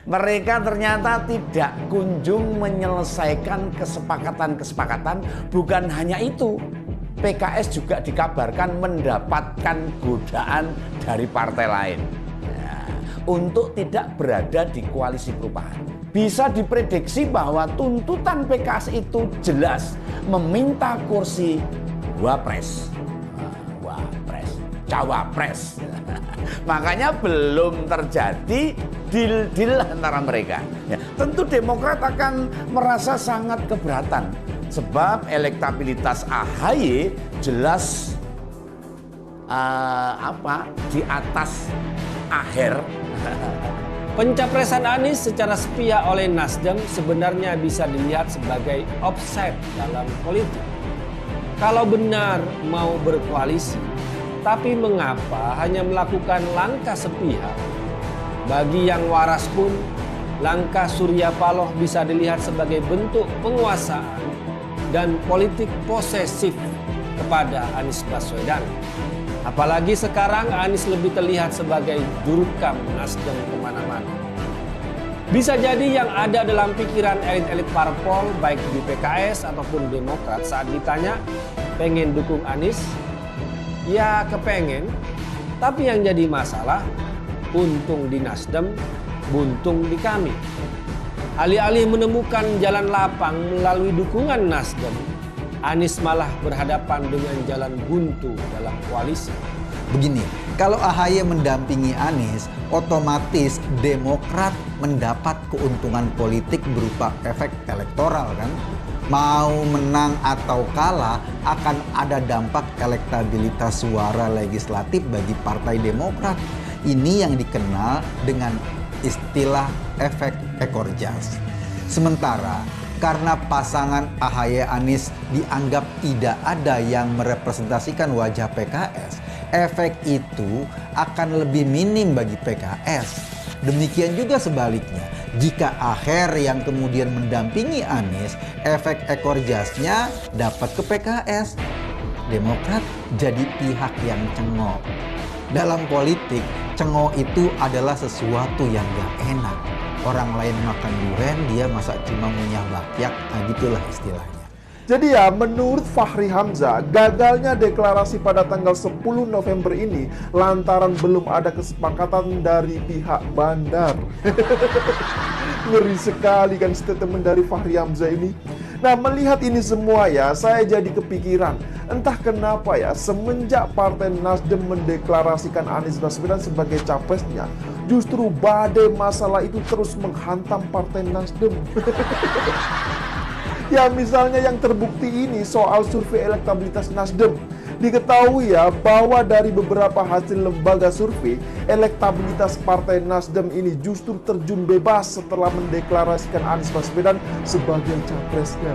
Mereka ternyata tidak kunjung menyelesaikan kesepakatan-kesepakatan. Bukan hanya itu, PKS juga dikabarkan mendapatkan godaan dari partai lain untuk tidak berada di koalisi perubahan. Bisa diprediksi bahwa tuntutan PKS itu jelas meminta kursi wapres, cawapres. Makanya belum terjadi deal-deal antara mereka. Ya, tentu Demokrat akan merasa sangat keberatan sebab elektabilitas AHY jelas di atas Aher. Pencapresan Anies secara sepihak oleh Nasdem sebenarnya bisa dilihat sebagai offside dalam politik. Kalau benar mau berkoalisi, tapi mengapa hanya melakukan langkah sepihak? Bagi yang waras pun, langkah Surya Paloh bisa dilihat sebagai bentuk penguasaan dan politik posesif kepada Anies Baswedan. Apalagi sekarang Anies lebih terlihat sebagai jurukam Nasdem kemana-mana. Bisa jadi yang ada dalam pikiran elit-elit parpol baik di PKS ataupun Demokrat saat ditanya pengen dukung Anies, ya kepengen. Tapi yang jadi masalah, untung di Nasdem, buntung di kami. Alih-alih menemukan jalan lapang melalui dukungan Nasdem, Anies malah berhadapan dengan jalan buntu dalam koalisi. Begini, kalau AHY mendampingi Anies, otomatis Demokrat mendapat keuntungan politik berupa efek elektoral kan. Mau menang atau kalah akan ada dampak elektabilitas suara legislatif bagi Partai Demokrat. Ini yang dikenal dengan istilah efek ekor jas. Sementara karena pasangan AHY Anies dianggap tidak ada yang merepresentasikan wajah PKS, efek itu akan lebih minim bagi PKS. Demikian juga sebaliknya, jika Aher yang kemudian mendampingi Anies, efek ekor jasnya dapat ke PKS. Demokrat jadi pihak yang cengok. Dalam politik, cengok itu adalah sesuatu yang gak enak. Orang lain makan durian, dia masa cuma ngunyah bakyak, nah gitulah istilahnya. Jadi ya, menurut Fachri Hamzah, gagalnya deklarasi pada tanggal 10 November ini lantaran belum ada kesepakatan dari pihak bandar. Ngeri sekali kan statement dari Fachri Hamzah ini. Nah, melihat ini semua ya, saya jadi kepikiran, entah kenapa ya, semenjak Partai Nasdem mendeklarasikan Anies Baswedan sebagai capresnya, justru badai masalah itu terus menghantam Partai Nasdem. Ya, misalnya yang terbukti ini soal survei elektabilitas Nasdem. Diketahui ya bahwa dari beberapa hasil lembaga survei, elektabilitas Partai Nasdem ini justru terjun bebas setelah mendeklarasikan Anies Baswedan sebagai capresnya.